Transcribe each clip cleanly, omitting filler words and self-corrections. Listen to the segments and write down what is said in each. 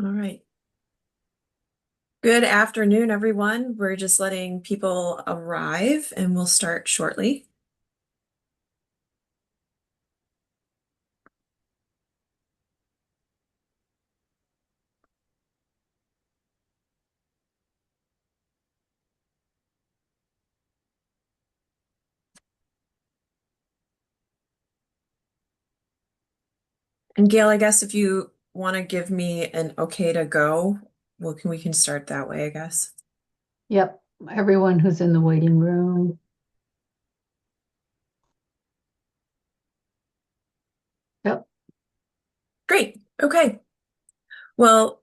All right. Good afternoon, everyone. We're just letting people arrive and we'll start shortly. And Gail, I guess if you want to give me an okay to go, we can start that way, I guess. Yep, everyone who's in the waiting room. Yep. Great. Okay. Well,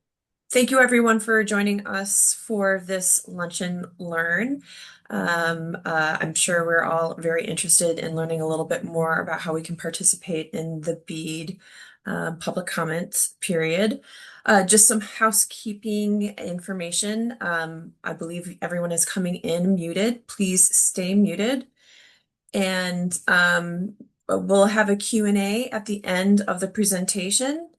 thank you everyone for joining us for this Lunch and Learn. I'm sure we're all very interested in learning a little bit more about how we can participate in the BEAD public comment period. Just some housekeeping information. I believe everyone is coming in muted. Please stay muted. And we'll have a Q&A at the end of the presentation.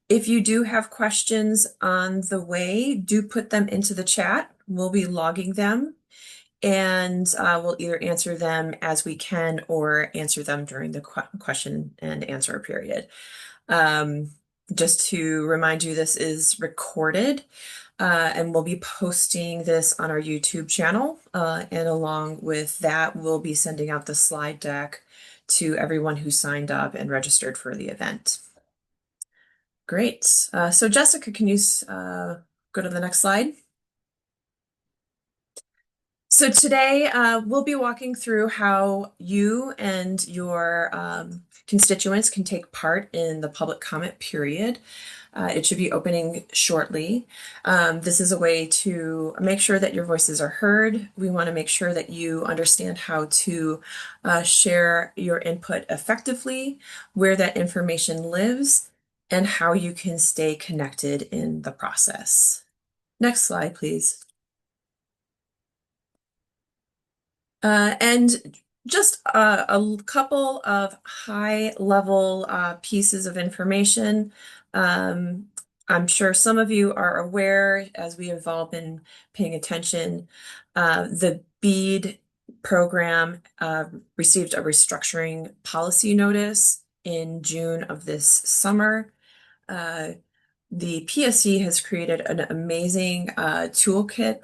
If you do have questions on the way, do put them into the chat. We'll be logging them and we'll either answer them as we can or answer them during the question and answer period. Um, just to remind you, this is recorded and we'll be posting this on our YouTube channel. And along with that, we'll be sending out the slide deck to everyone who signed up and registered for the event. Great. So Jessica, can you go to the next slide? So today we'll be walking through how you and your constituents can take part in the public comment period. It should be opening shortly. This is a way to make sure that your voices are heard. We want to make sure that you understand how to share your input effectively, where that information lives, and how you can stay connected in the process. Next slide, please. And just a couple of high level pieces of information. Um, I'm sure some of you are aware, as we have all been paying attention, the BEAD program received a restructuring policy notice in June of this summer. Uh, the PSC has created an amazing toolkit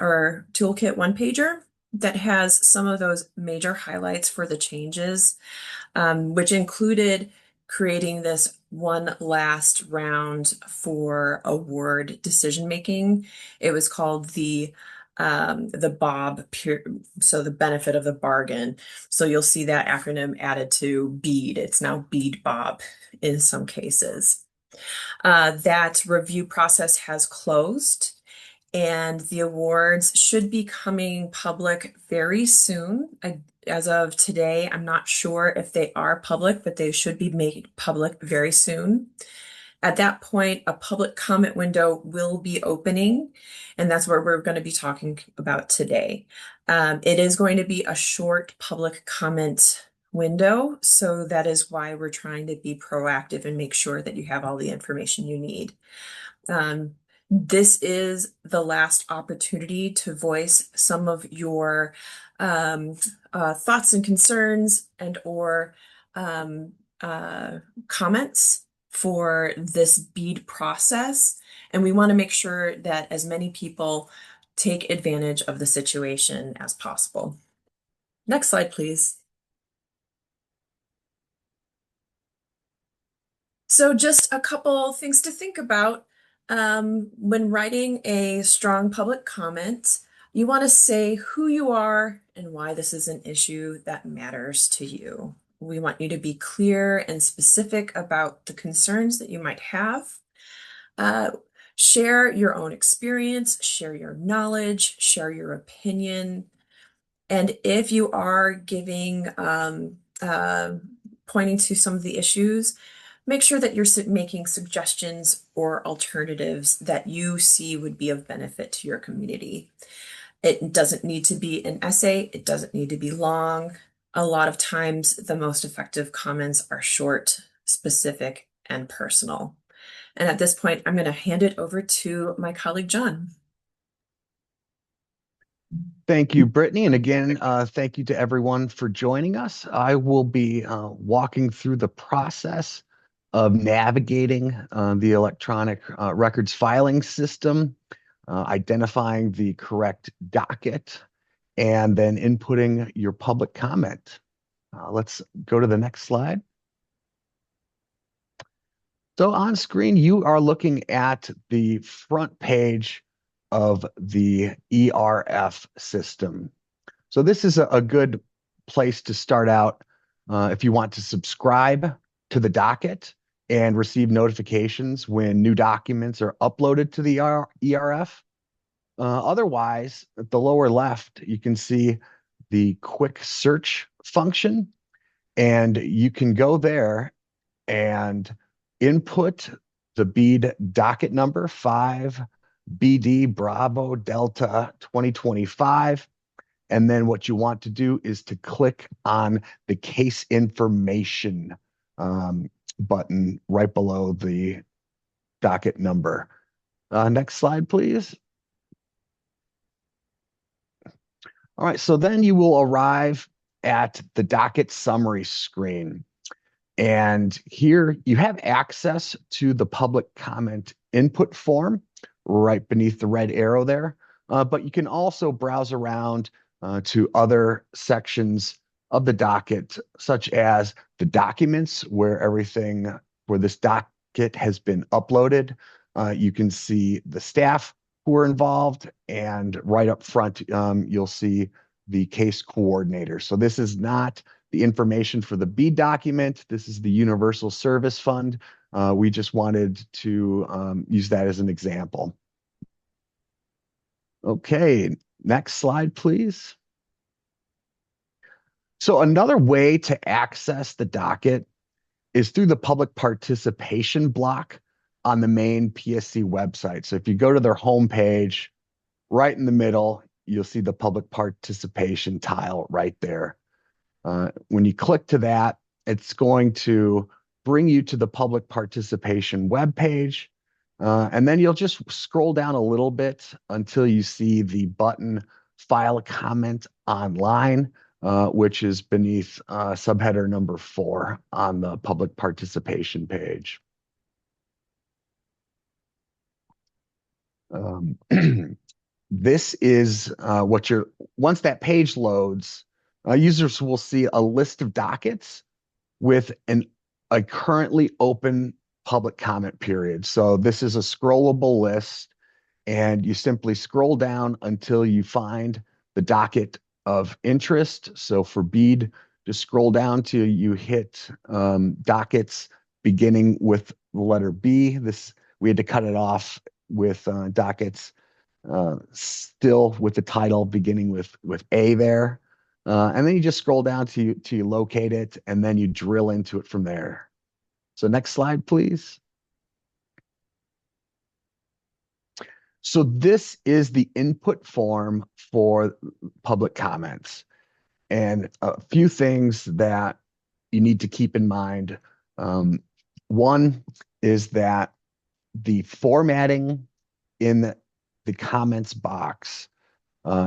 one pager that has some of those major highlights for the changes, which included creating this one last round for award decision making. It was called the BOB, so the benefit of the bargain. So you'll see that acronym added to BEAD. It's now BEAD BOB in some cases. That review process has closed and the awards should be coming public very soon. As of today, I'm not sure if they are public, but they should be made public very soon. At that point, a public comment window will be opening, and that's what we're going to be talking about today. It is going to be a short public comment window, so that is why we're trying to be proactive and make sure that you have all the information you need. This is the last opportunity to voice some of your thoughts and concerns and or um, comments for this BEAD process. And we want to make sure that as many people take advantage of the situation as possible. Next slide, please. So just a couple things to think about. When writing a strong public comment, you want to say who you are and why this is an issue that matters to you. We want you to be clear and specific about the concerns that you might have. Uh, Share your own experience, share your knowledge, share your opinion. And if you are giving, pointing to some of the issues, make sure that you're making suggestions or alternatives that you see would be of benefit to your community. It doesn't need to be an essay. It doesn't need to be long. A lot of times, the most effective comments are short, specific, and personal. And at this point, I'm going to hand it over to my colleague, John. Thank you, Brittany. And again, thank you to everyone for joining us. I will be walking through the process of navigating the electronic records filing system, identifying the correct docket, and then inputting your public comment. Let's go to the next slide. So on screen, you are looking at the front page of the ERF system. So this is a good place to start out if you want to subscribe to the docket and receive notifications when new documents are uploaded to the ERF. Otherwise, at the lower left, you can see the quick search function, and you can go there and input the BEAD docket number 5 BD Bravo Delta 2025. And then what you want to do is to click on the case information button right below the docket number. Next slide, please. All right, so then you will arrive at the docket summary screen. And here you have access to the public comment input form right beneath the red arrow there. But you can also browse around to other sections of the docket, such as the documents where this docket has been uploaded. You can see the staff who are involved, and right up front, you'll see the case coordinator. So this is not the information for the BEAD document. This is the Universal Service Fund. We just wanted to use that as an example. Okay, next slide, please. So another way to access the docket is through the public participation block on the main PSC website. So if you go to their homepage, right in the middle, you'll see the public participation tile right there. When you click to that, it's going to bring you to the public participation webpage. And then you'll just scroll down a little bit until you see the button File a Comment Online, which is beneath subheader number 4 on the public participation page. This is once that page loads, users will see a list of dockets with a currently open public comment period. So this is a scrollable list, and you simply scroll down until you find the docket of interest. So for BEAD, just scroll down till you hit dockets beginning with the letter B. We had to cut it off with dockets still with the title beginning with A there. And then you just scroll down till you locate it, and then you drill into it from there. So next slide, please. So this is the input form for public comments. And a few things that you need to keep in mind. One is that the formatting in the comments box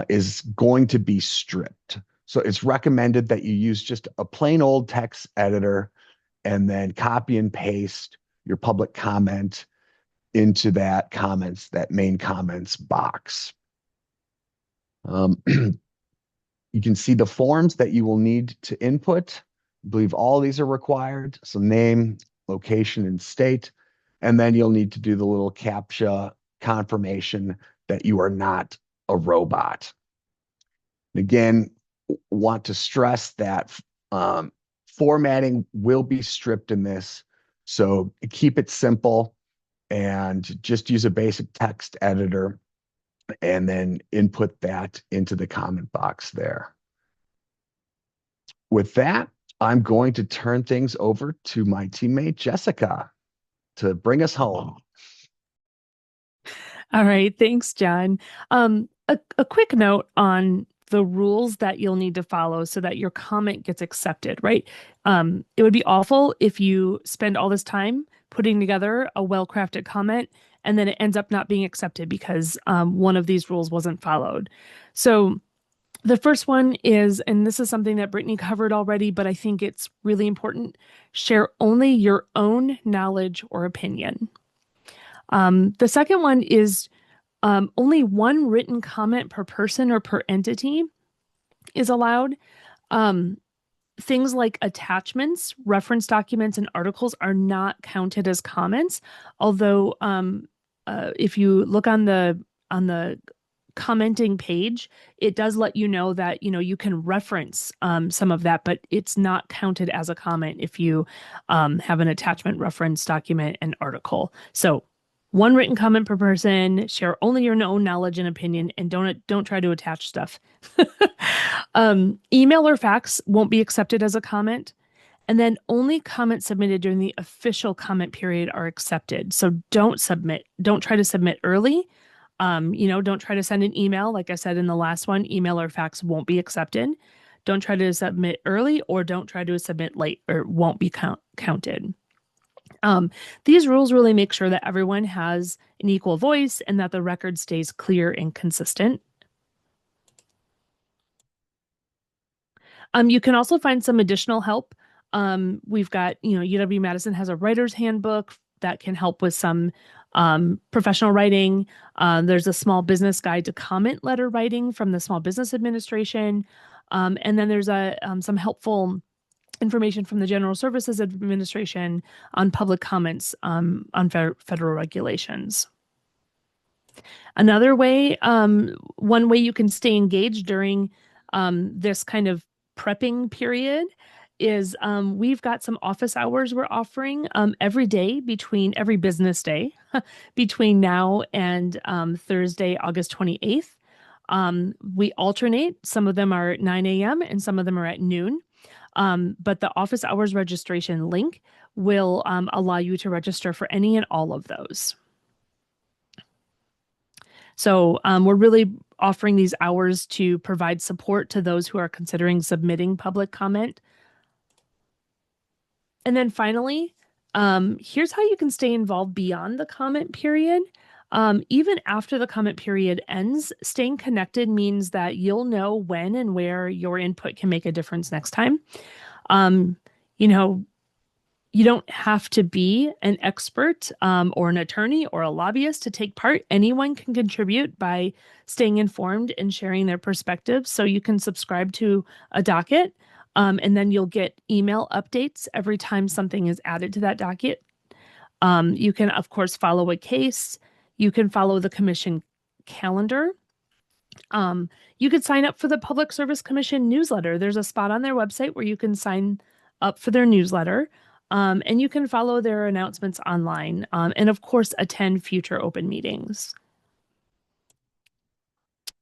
is going to be stripped. So it's recommended that you use just a plain old text editor and then copy and paste your public comment into that main comments box. You can see the forms that you will need to input. I believe all these are required. So name, location, and state. And then you'll need to do the little CAPTCHA confirmation that you are not a robot. Again, want to stress that formatting will be stripped in this. So keep it simple and just use a basic text editor and then input that into the comment box there. With that, I'm going to turn things over to my teammate, Jessica, to bring us home. All right. Thanks, John. A quick note on the rules that you'll need to follow so that your comment gets accepted, right? It would be awful if you spend all this time putting together a well-crafted comment and then it ends up not being accepted because one of these rules wasn't followed. So the first one is, and this is something that Brittany covered already, but I think it's really important, share only your own knowledge or opinion. The second one is only one written comment per person or per entity is allowed. Um, Things like attachments, reference documents, and articles are not counted as comments. Although, if you look on the commenting page, it does let you know that you can reference some of that, but it's not counted as a comment if you have an attachment, reference document, and article. So one written comment per person, share only your own knowledge and opinion, and don't try to attach stuff. Email or fax won't be accepted as a comment. And then only comments submitted during the official comment period are accepted. So don't try to submit early. Don't try to send an email. Like I said in the last one, email or fax won't be accepted. Don't try to submit early or don't try to submit late or won't be counted. These rules really make sure that everyone has an equal voice and that the record stays clear and consistent. You can also find some additional help. We've got, UW-Madison has a writer's handbook that can help with some professional writing. There's a small business guide to comment letter writing from the Small Business Administration. And then there's some helpful information from the General Services Administration on public comments on federal regulations. Another way, one way you can stay engaged during this kind of prepping period is we've got some office hours we're offering every day every business day between now and Thursday, August 28th. We alternate. Some of them are at 9 a.m. and some of them are at noon. But the office hours registration link will allow you to register for any and all of those. So we're really offering these hours to provide support to those who are considering submitting public comment. And then finally, here's how you can stay involved beyond the comment period. Even after the comment period ends, staying connected means that you'll know when and where your input can make a difference next time. You don't have to be an expert or an attorney or a lobbyist to take part. Anyone can contribute by staying informed and sharing their perspectives. So you can subscribe to a docket, and then you'll get email updates every time something is added to that docket. You can, of course, follow a case. You can follow the commission calendar. You could sign up for the Public Service Commission newsletter. There's a spot on their website where you can sign up for their newsletter. And you can follow their announcements online, and of course, attend future open meetings.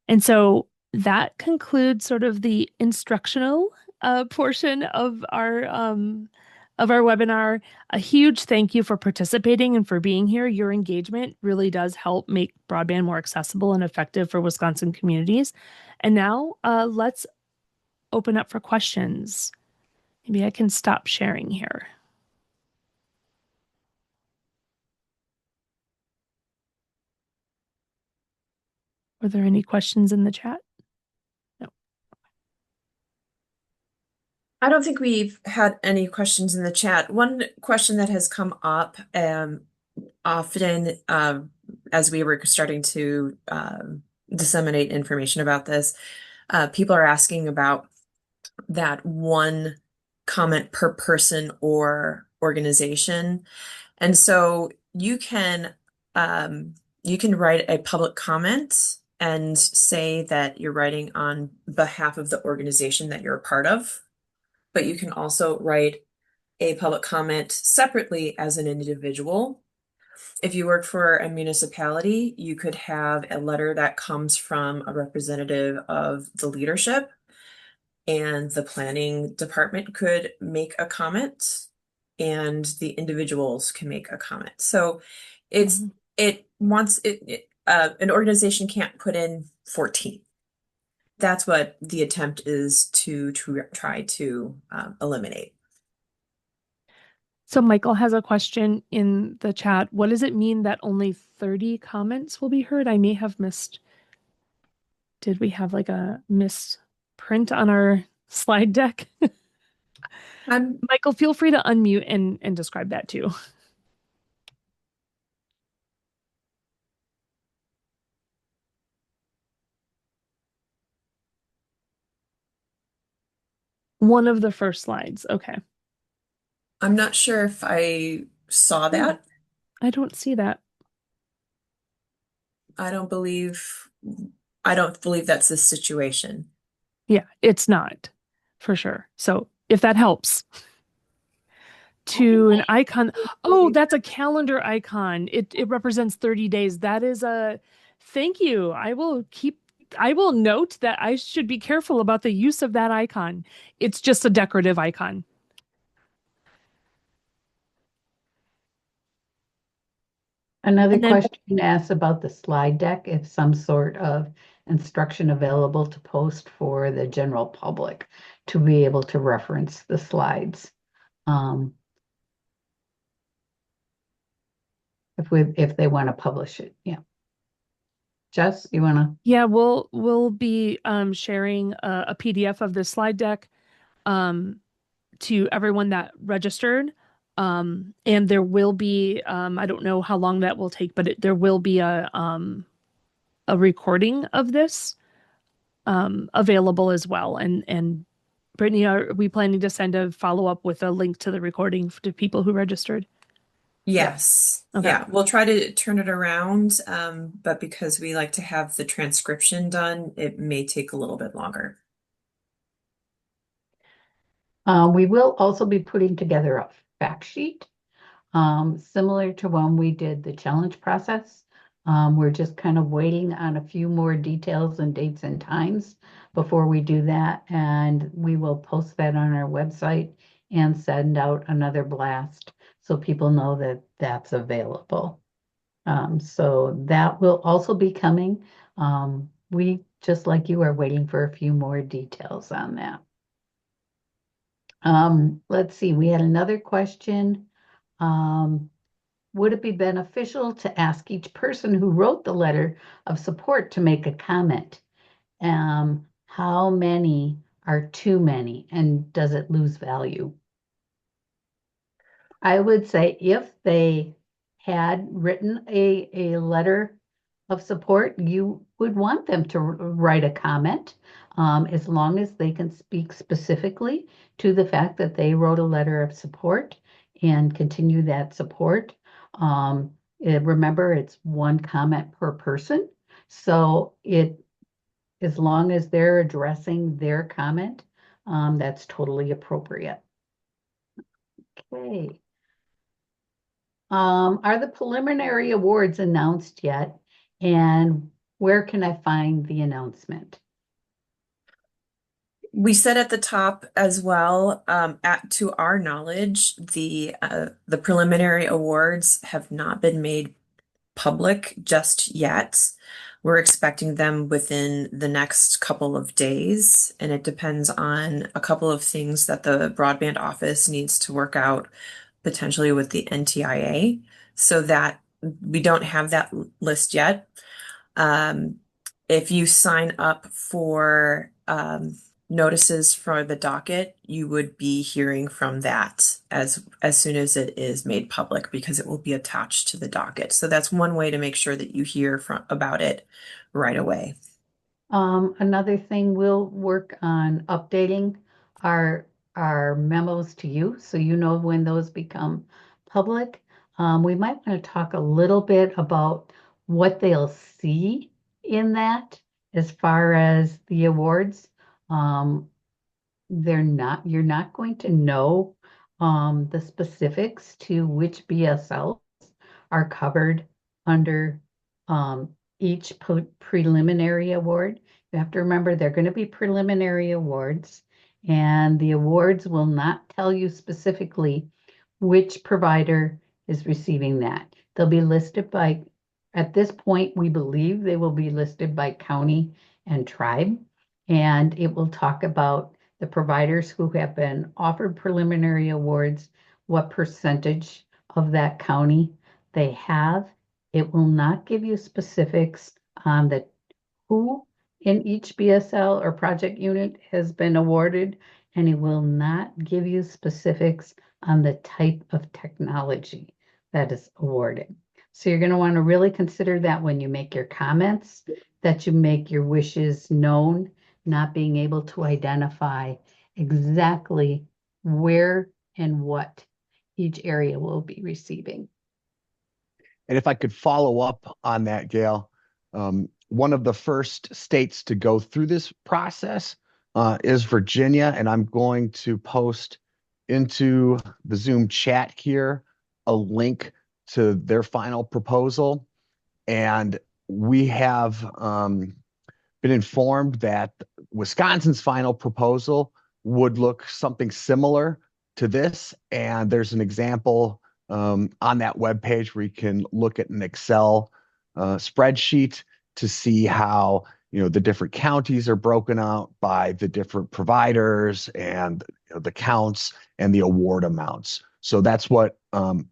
And so that concludes sort of the instructional portion of our webinar. A huge thank you for participating and for being here. Your engagement really does help make broadband more accessible and effective for Wisconsin communities. And now let's open up for questions. Maybe I can stop sharing here. Were there any questions in the chat? No. I don't think we've had any questions in the chat. One question that has come up often as we were starting to disseminate information about this, people are asking about that one comment per person or organization. And so you can write a public comment and say that you're writing on behalf of the organization that you're a part of. But you can also write a public comment separately as an individual. If you work for a municipality, you could have a letter that comes from a representative of the leadership, and the planning department could make a comment, and the individuals can make a comment. So an organization can't put in 14. that's what the attempt is to try to eliminate. So Michael has a question in the chat. What does it mean that only 30 comments will be heard? I may have missed. Did we have like a misprint on our slide deck? I'm Michael, feel free to unmute and describe that too. One of the first slides. Okay. I'm not sure if I saw Hmm. that. I don't see that. I don't believe I don't believe that's the situation. Yeah, it's not for sure. So if that helps to an icon. Oh, that's a calendar icon. It represents 30 days. That is a thank you. I will note that I should be careful about the use of that icon. It's just a decorative icon. Another And then question asks about the slide deck, if some sort of instruction available to post for the general public to be able to reference the slides. Um, if they want to publish it, yeah. Jess, you want to? yeah, we'll be sharing a PDF of this slide deck um to everyone that registered. And there will be I don't know how long that will take, but there will be a recording of this available as well. And Brittany, are we planning to send a follow-up with a link to the recording to people who registered? Yes. Okay. Yeah, we'll try to turn it around, but because we like to have the transcription done, it may take a little bit longer. We will also be putting together a fact sheet, similar to when we did the challenge process. We're just kind of waiting on a few more details and dates and times before we do that, and we will post that on our website and send out another blast so people know that that's available. So that will also be coming. We, just like you, are waiting for a few more details on that. Let's see, we had another question. Would it be beneficial to ask each person who wrote the letter of support to make a comment? How many are too many, and does it lose value? I would say if they had written a letter of support, you would want them to write a comment, as long as they can speak specifically to the fact that they wrote a letter of support and continue that support. Remember, it's one comment per person. So as long as they're addressing their comment, that's totally appropriate. Okay. Are the preliminary awards announced yet? And where can I find the announcement? We said at the top as well, to our knowledge, the preliminary awards have not been made public just yet. We're expecting them within the next couple of days, and it depends on a couple of things that the Broadband Office needs to work out, potentially with the NTIA, so that we don't have that list yet. Um, if you sign up for notices for the docket, you would be hearing from that as soon as it is made public because it will be attached to the docket. So that's one way to make sure that you hear about it right away. Another thing, we'll work on updating our our memos to you so you know when those become public. We might want to talk a little bit about what they'll see in that as far as the awards. Um, you're not going to know the specifics to which BSLs are covered under each preliminary award. You have to remember they're going to be preliminary awards, and the awards will not tell you specifically which provider is receiving that. They'll be listed by, at this point, we believe they will be listed by county and tribe. And it will talk about the providers who have been offered preliminary awards, what percentage of that county they have. It will not give you specifics on the who in each BSL or project unit has been awarded, and it will not give you specifics on the type of technology that is awarded. So you're going to want to really consider that when you make your comments, that you make your wishes known, not being able to identify exactly where and what each area will be receiving. And if I could follow up on that, Gail, one of the first states to go through this process is Virginia, and I'm going to post into the Zoom chat here a link to their final proposal. And we have been informed that Wisconsin's final proposal would look something similar to this. And there's an example on that webpage where you can look at an Excel spreadsheet to see how the different counties are broken out by the different providers and the counts and the award amounts. So that's what we'll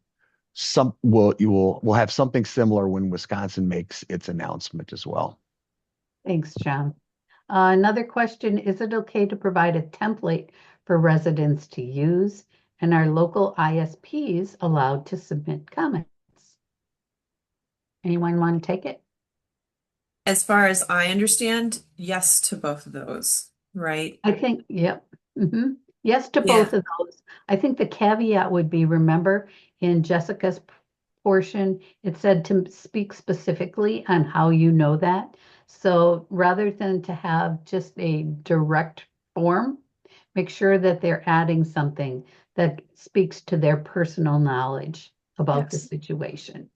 have something similar when Wisconsin makes its announcement as well. Thanks, John. Another question, is it okay to provide a template for residents to use? And are local ISPs allowed to submit comments? Anyone want to take it? As far as I understand, yes to both of those, right? I think, yep. Yes to Yeah. both of those. I think the caveat would be, remember, in Jessica's portion, it said to speak specifically on how you know that. So rather than to have just a direct form, make sure that they're adding something that speaks to their personal knowledge about the Yes. situation.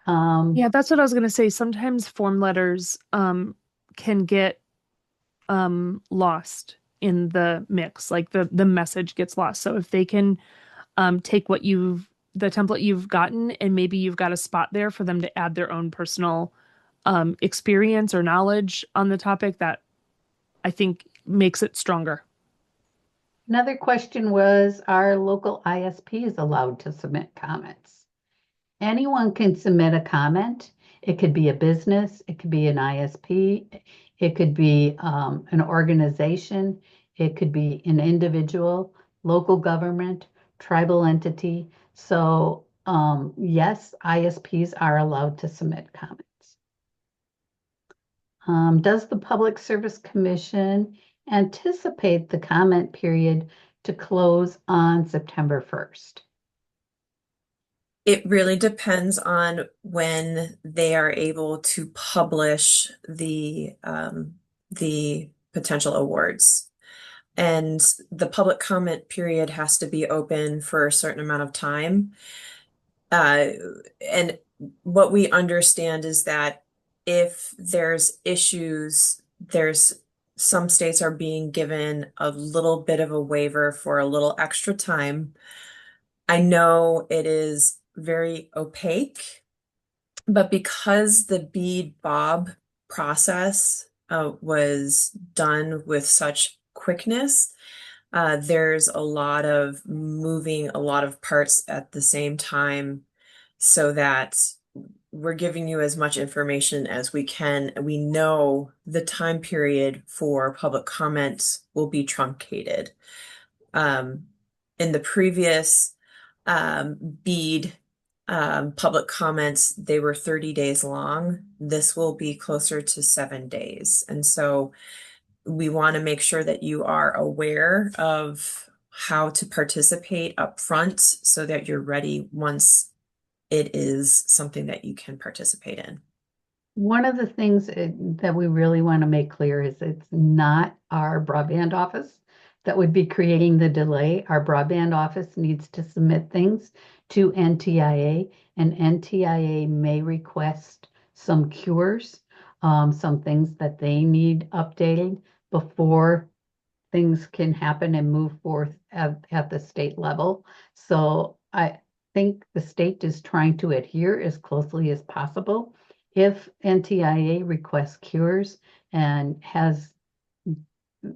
Yeah, that's what I was going to say. Sometimes form letters can get lost in the mix, like the message gets lost. So if they can take the template you've gotten, and maybe you've got a spot there for them to add their own personal experience or knowledge on the topic, that I think makes it stronger. Another question was, are local ISPs allowed to submit comments? Anyone can submit a comment. It could be a business, it could be an ISP, it could be an organization, it could be an individual, local government, tribal entity. So yes, ISPs are allowed to submit comments. Does the Public Service Commission anticipate the comment period to close on September 1st? It really depends on when they are able to publish the potential awards. And the public comment period has to be open for a certain amount of time. And what we understand is that if there's issues, there's some states are being given a little bit of a waiver for a little extra time. I know it is very opaque, but because the BEAD BOB process was done with such quickness, there's a lot of moving a lot of parts at the same time so that we're giving you as much information as we can. We know the time period for public comments will be truncated. In the previous BEAD public comments, they were 30 days long. This will be closer to 7 days. And so we want to make sure that you are aware of how to participate up front so that you're ready once it is something that you can participate in. One of the things that we really want to make clear is it's not our broadband office that would be creating the delay. Our broadband office needs to submit things to NTIA, and NTIA may request some cures, some things that they need updating before things can happen and move forth at the state level. So I think the state is trying to adhere as closely as possible. If NTIA requests cures and has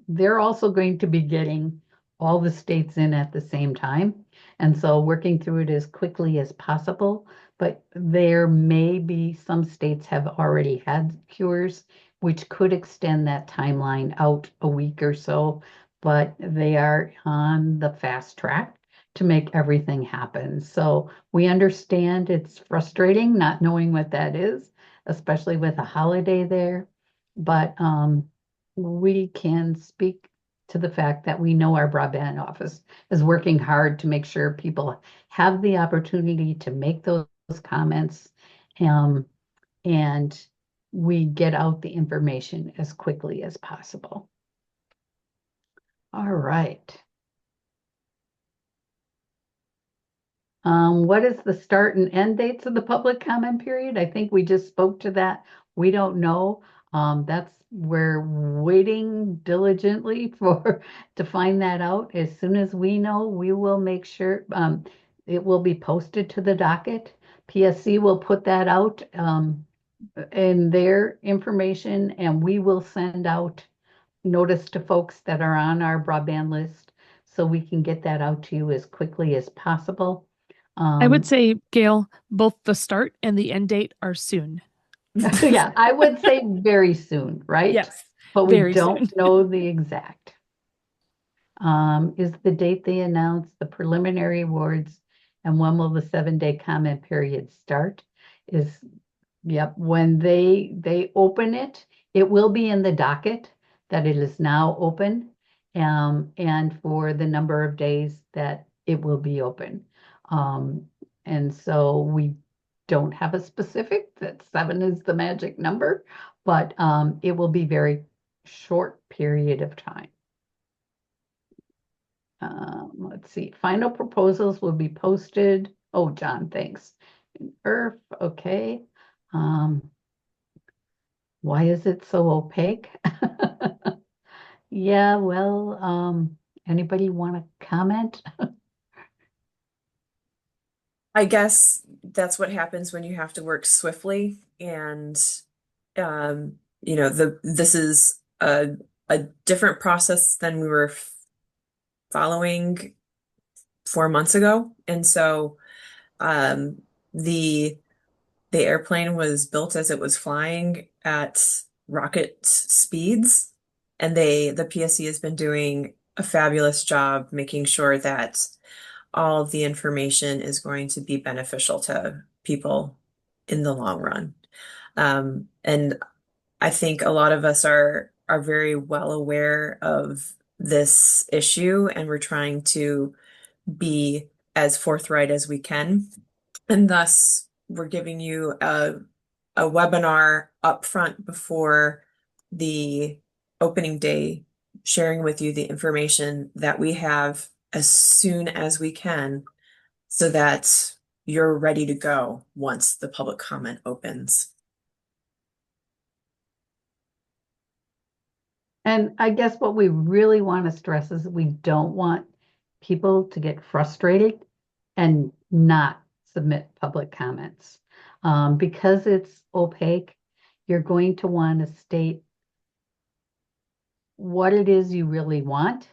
they're also going to be getting all the states in at the same time. And so working through it as quickly as possible, but there may be some states have already had cures, which could extend that timeline out a week or so, but they are on the fast track to make everything happen. So we understand it's frustrating not knowing what that is, especially with a holiday there. But we can speak to the fact that we know our broadband office is working hard to make sure people have the opportunity to make those comments, um, and we get out the information as quickly as possible. All right. What is the start and end dates of the public comment period? I think we just spoke to that. We don't know. That's we're waiting diligently for to find that out. As soon as we know, we will make sure it will be posted to the docket. PSC will put that out in their information, and we will send out notice to folks that are on our broadband list so we can get that out to you as quickly as possible. I would say, Gail, both the start and the end date are soon. Yeah, I would say very soon, right? Yes, But we very don't soon. know the exact. Is the date they announced the preliminary awards and when will the 7-day comment period start? Is, yep, when they open it, it will be in the docket that it is now open, and for the number of days that it will be open. And so we don't have a specific that 7 is the magic number, but it will be very short period of time. Let's see, final proposals will be posted. Oh, John, thanks. IRF, okay. Why is it so opaque? Yeah, well, anybody want to comment? I guess that's what happens when you have to work swiftly and this is a different process than we were following 4 months ago. And so um the the airplane was built as it was flying at rocket speeds, and the PSC has been doing a fabulous job making sure that all of the information is going to be beneficial to people in the long run. And I think a lot of us are very well aware of this issue, and we're trying to be as forthright as we can. And thus, we're giving you a webinar upfront before the opening day, sharing with you the information that we have as soon as we can so that you're ready to go once the public comment opens. And I guess what we really want to stress is we don't want people to get frustrated and not submit public comments. Because it's opaque, you're going to want to state what it is you really want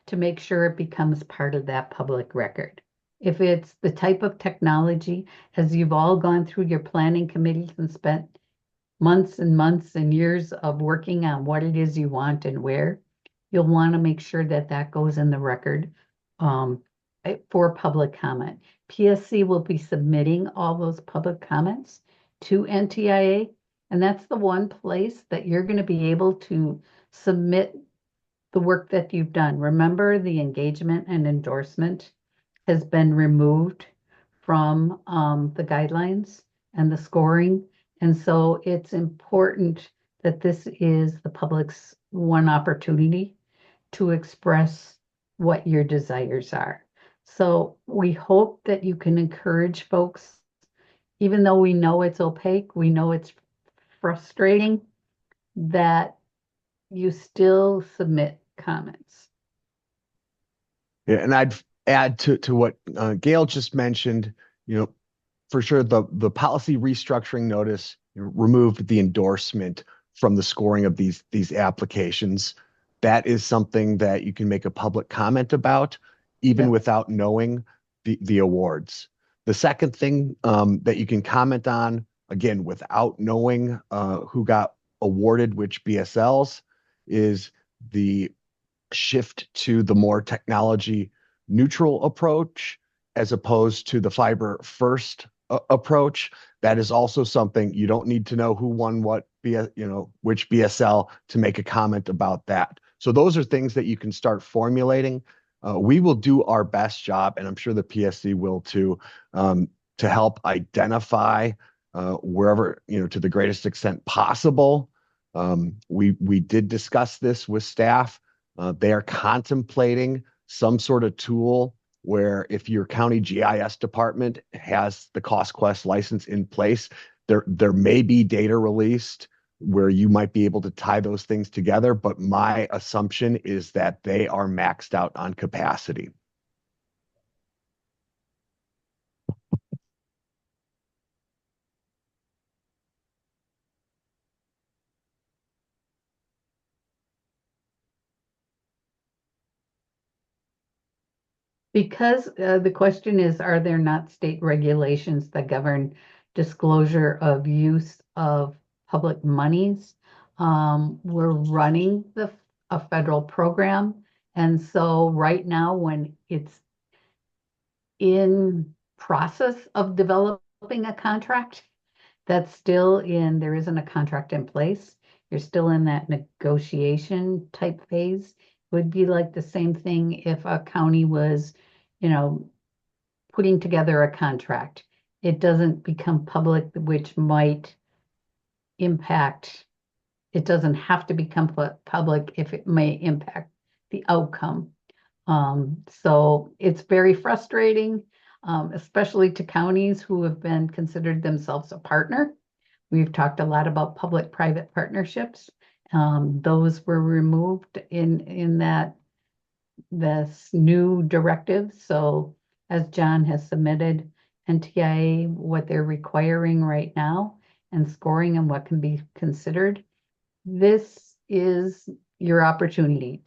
to make sure it becomes part of that public record. If it's the type of technology, as you've all gone through your planning committees and spent months and months and years of working on what it is you want and where, you'll want to make sure that that goes in the record for public comment. PSC will be submitting all those public comments to NTIA, and that's the one place that you're going to be able to submit the work that you've done. Remember, the engagement and endorsement has been removed from the guidelines and the scoring. And so it's important that this is the public's one opportunity to express what your desires are. So we hope that you can encourage folks, even though we know it's opaque, we know it's frustrating, that you still submit comments. Yeah, and I'd add to what Gail just mentioned, for sure the policy restructuring notice removed the endorsement from the scoring of these applications. that is something that you can make a public comment about, even Yep. without knowing the awards. The second thing that you can comment on, again, without knowing who got awarded which BSLs, is the shift to the more technology neutral approach as opposed to the fiber first approach. That is also something you don't need to know who won what, which BSL to make a comment about that. So those are things that you can start formulating. We will do our best job, and I'm sure the PSC will too, to help identify wherever, to the greatest extent possible. We did discuss this with staff. They are contemplating some sort of tool where if your county GIS department has the CostQuest license in place, there may be data released where you might be able to tie those things together. But my assumption is that they are maxed out on capacity. Because the question is, are there not state regulations that govern disclosure of use of public monies? We're running a federal program. And so right now, when it's in process of developing a contract, that's still there isn't a contract in place. You're still in that negotiation type phase. It would be like the same thing if a county was, putting together a contract. It doesn't become public, which might impact, it doesn't have to become public if it may impact the outcome. So it's very frustrating, especially to counties who have been considered themselves a partner. We've talked a lot about public-private partnerships. Those were removed in this new directive. So as John has submitted NTIA, what they're requiring right now and scoring and what can be considered, this is your opportunity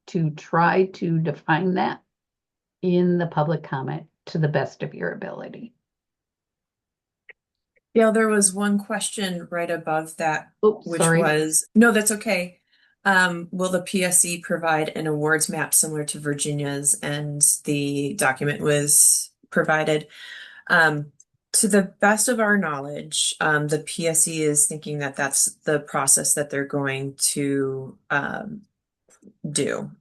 to try to define that in the public comment to the best of your ability. Yeah, there was one question right above that, Oops, which sorry. was, no, that's okay. Will the PSC provide an awards map similar to Virginia's? And the document was provided. To the best of our knowledge, the PSC is thinking that that's the process that they're going to do.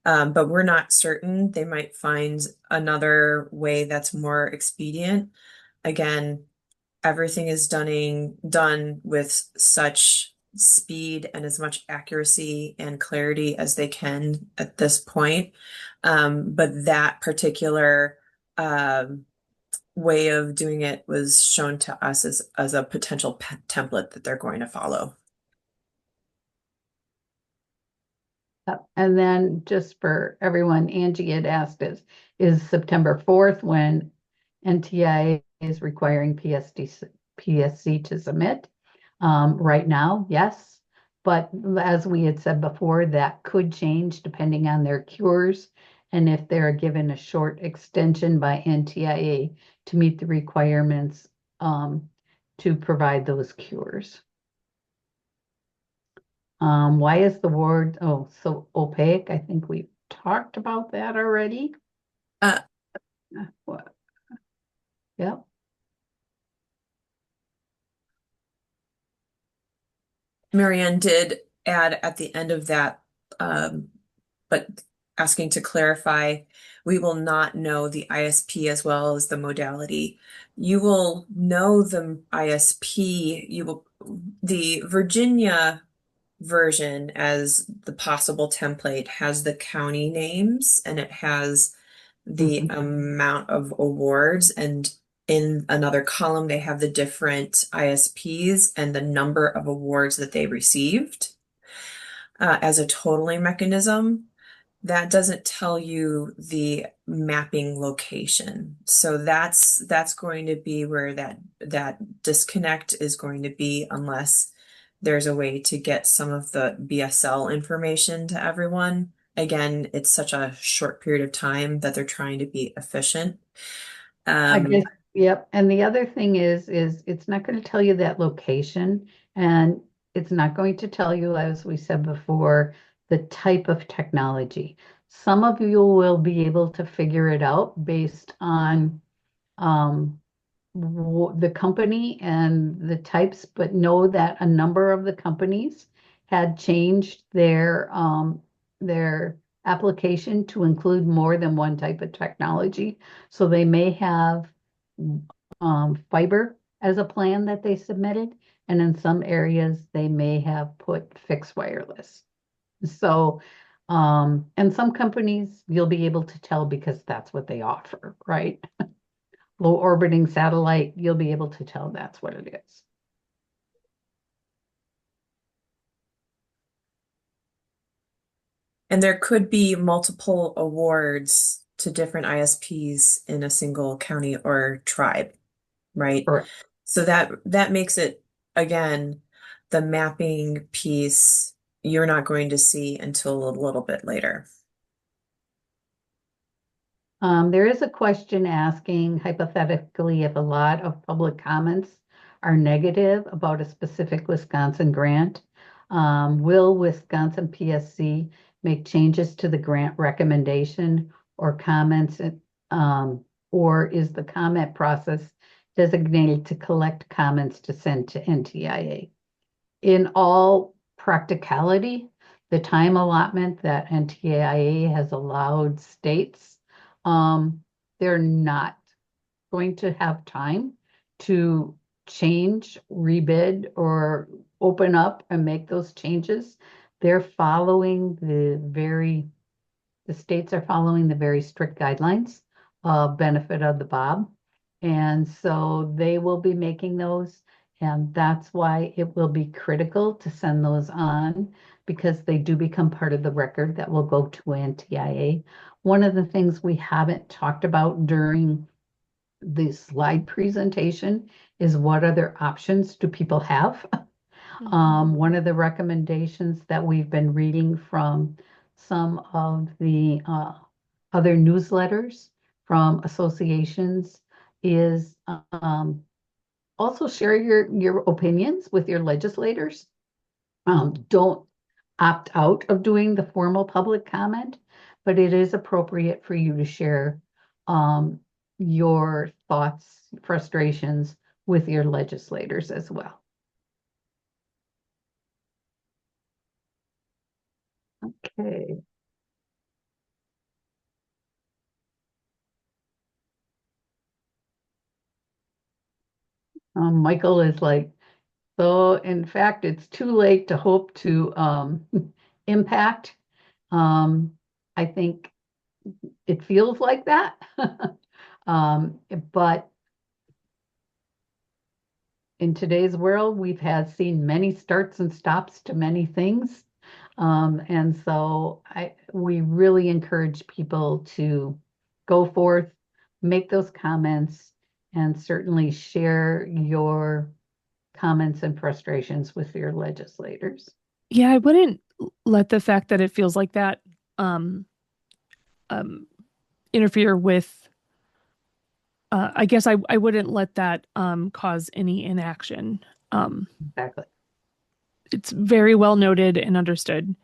But we're not certain. They might find another way that's more expedient. Again, everything is done with such speed and as much accuracy and clarity as they can at this point. But that particular way of doing it was shown to us as a potential template that they're going to follow. And then just for everyone, Angie had asked is September 4th when NTIA is requiring PSC to submit. Right now, yes. But as we had said before, that could change depending on their cures and if they're given a short extension by NTIA to meet the requirements to provide those cures. Why is the word so opaque? I think we've talked about that already. What? Yep. Marianne did add at the end of that, but asking to clarify, we will not know the ISP as well as the modality. You will know the ISP, the Virginia version as the possible template has the county names and it has the amount of awards, and in another column they have the different ISPs and the number of awards that they received as a totaling mechanism. That doesn't tell you the mapping location. So that's going to be where that disconnect is going to be unless there's a way to get some of the BSL information to everyone. Again, it's such a short period of time that they're trying to be efficient. I guess, Um, yep. And the other thing is it's not going to tell you that location, and it's not going to tell you, as we said before, the type of technology. Some of you will be able to figure it out based on um, the company and the types, but know that a number of the companies had changed their application to include more than one type of technology. So they may have fiber as a plan that they submitted, and in some areas they may have put fixed wireless. So, and some companies you'll be able to tell because that's what they offer, right? Low orbiting satellite, you'll be able to tell that's what it is. and there could be multiple awards to different ISPs in a single county or tribe, right? Correct. So that makes it, again, the mapping piece you're not going to see until a little bit later. There is a question asking hypothetically if a lot of public comments are negative about a specific Wisconsin grant, will Wisconsin PSC make changes to the grant recommendation or comments, or is the comment process designated to collect comments to send to NTIA? In all practicality, the time allotment that NTIA has allowed states, they're not going to have time to change, rebid, or open up and make those changes. They're following the states are following the very strict guidelines of benefit of the Bob. And so they will be making those. And that's why it will be critical to send those on because they do become part of the record that will go to NTIA. One of the things we haven't talked about during the slide presentation is what other options do people have? One of the recommendations that we've been reading from some of the other newsletters from associations is also share your opinions with your legislators. Don't opt out of doing the formal public comment, but it is appropriate for you to share your thoughts, frustrations with your legislators as well. Okay. Michael is like, so in fact, it's too late to hope to impact. I think it feels like that. But in today's world, we've seen many starts and stops to many things. And so we really encourage people to go forth, make those comments, and certainly share your comments and frustrations with your legislators. Yeah, I wouldn't let the fact that it feels like that um, um, interfere with. I guess I wouldn't let that cause any inaction. Exactly. It's very well noted and understood,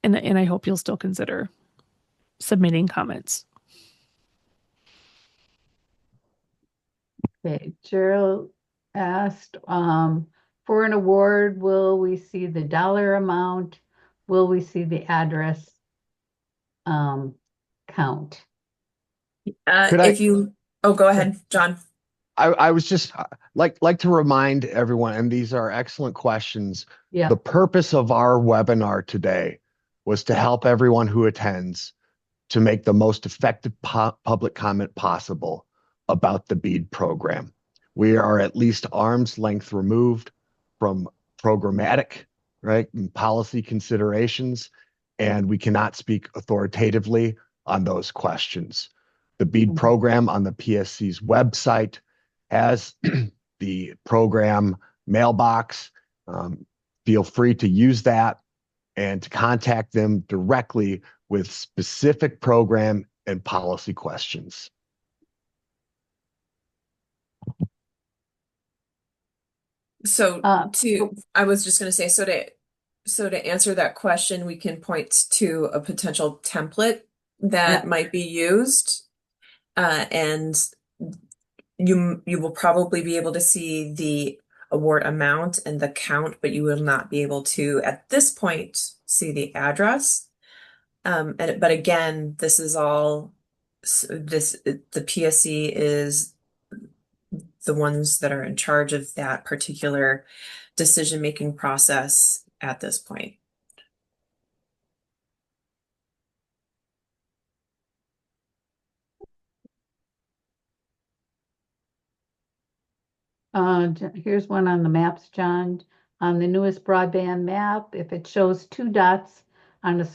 and I hope you'll still consider submitting comments. Okay, Gerald asked, for an award, will we see the dollar amount? Will we see the address count? Could I If you, oh, go ahead, John. I was just like to remind everyone, and these are excellent questions. Yeah. The purpose of our webinar today was to help everyone who attends to make the most effective public comment possible about the BEAD program. We are at least arm's length removed from programmatic, right, and policy considerations, and we cannot speak authoritatively on those questions. The BEAD program on the PSC's website has the program mailbox. Feel free to use that and to contact them directly with specific program and policy questions. So Uh, I was just going to say, so to answer that question, we can point to a potential template that yeah, might be used, and you will probably be able to see the award amount and the count, but you will not be able to, at this point, see the address. But again, this is all the PSC is the ones that are in charge of that particular decision-making process at this point. Here's one on the maps, John. On the newest broadband map, if it shows two dots on a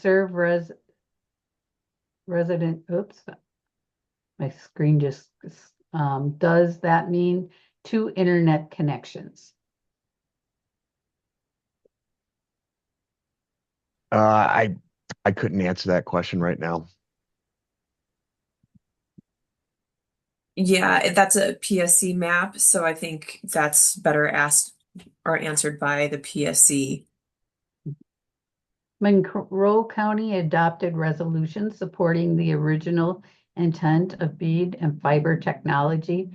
resident, oops, my screen just, does that mean two internet connections? I couldn't answer that question right now. Yeah, that's a PSC map, so I think that's better asked or answered by the PSC. Monroe County adopted resolutions supporting the original intent of BEAD and fiber technology.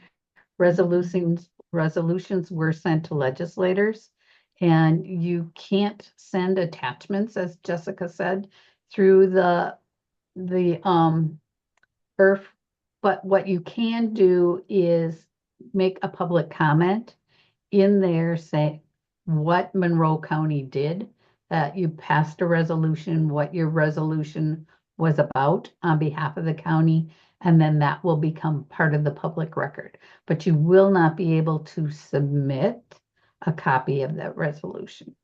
Resolutions were sent to legislators, and you can't send attachments, as Jessica said, through the IRF. But what you can do is make a public comment in there, say what Monroe County did, that you passed a resolution, what your resolution was about on behalf of the county, and then that will become part of the public record. But you will not be able to submit a copy of that resolution.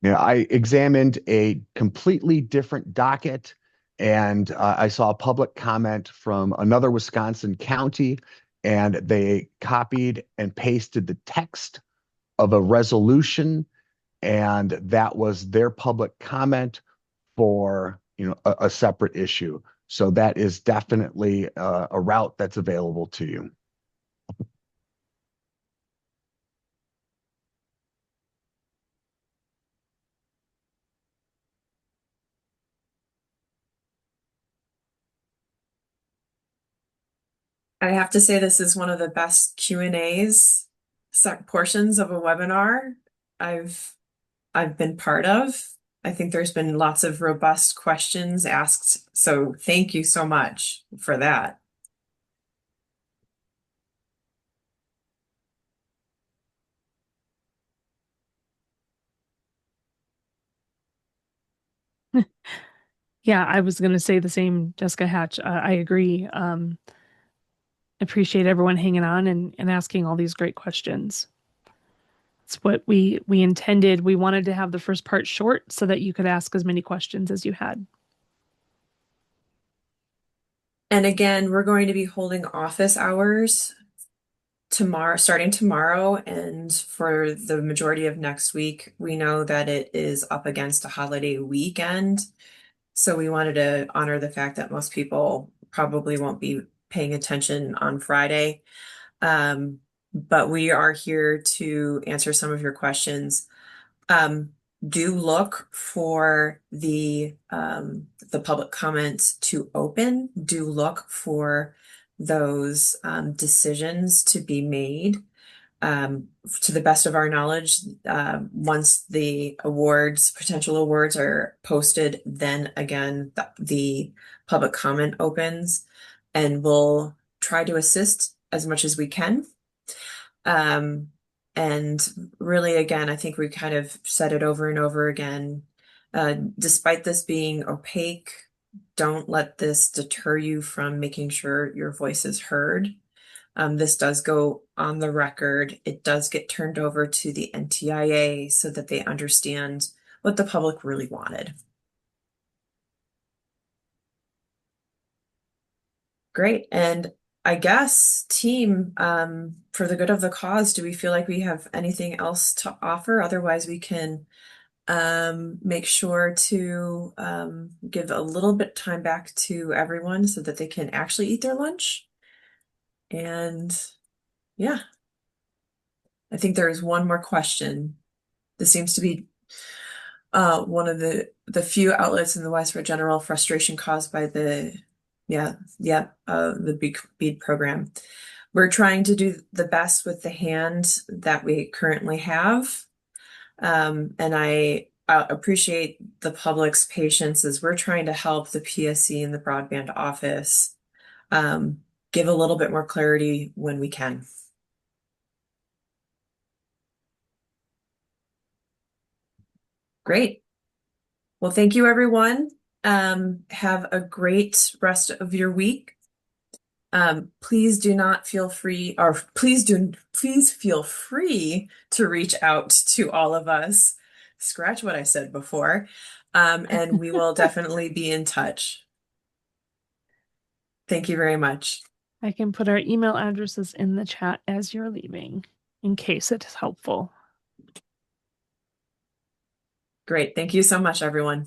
Yeah, I examined a completely different docket, and I saw a public comment from another Wisconsin county, and they copied and pasted the text of a resolution, and that was their public comment for, a separate issue. So that is definitely a route that's available to you. I have to say this is one of the best Q&As portions of a webinar I've been part of. I think there's been lots of robust questions asked, so thank you so much for that. Yeah, I was going to say the same, Jessica Hatch. I agree. Appreciate everyone hanging on and asking all these great questions. It's what we intended. We wanted to have the first part short so that you could ask as many questions as you had. And again, we're going to be holding office hours tomorrow, starting tomorrow, and for the majority of next week. We know that it is up against a holiday weekend, so we wanted to honor the fact that most people probably won't be paying attention on Friday. But we are here to answer some of your questions. Do look for the public comments to open. Do look for those decisions to be made. To the best of our knowledge, once the potential awards are posted, then again, the public comment opens, and we'll try to assist as much as we can. And really, again, I think we kind of said it over and over again. Despite this being opaque, don't let this deter you from making sure your voice is heard. This does go on the record. It does get turned over to the NTIA so that they understand what the public really wanted. Great. And I guess, team, for the good of the cause, do we feel like we have anything else to offer? Otherwise, we can make sure to give a little bit time back to everyone so that they can actually eat their lunch. And yeah, I think there is one more question. This seems to be one of the few outlets in the West for general frustration caused by the BEAD program. We're trying to do the best with the hand that we currently have. And I appreciate the public's patience as we're trying to help the PSC and the Broadband Office give a little bit more clarity when we can. Great. Well, thank you, everyone. Have a great rest of your week. Please do not feel free, or please feel free to reach out to all of us. Scratch what I said before. And we will definitely be in touch. Thank you very much. I can put our email addresses in the chat as you're leaving in case it is helpful. Great. Thank you so much, everyone.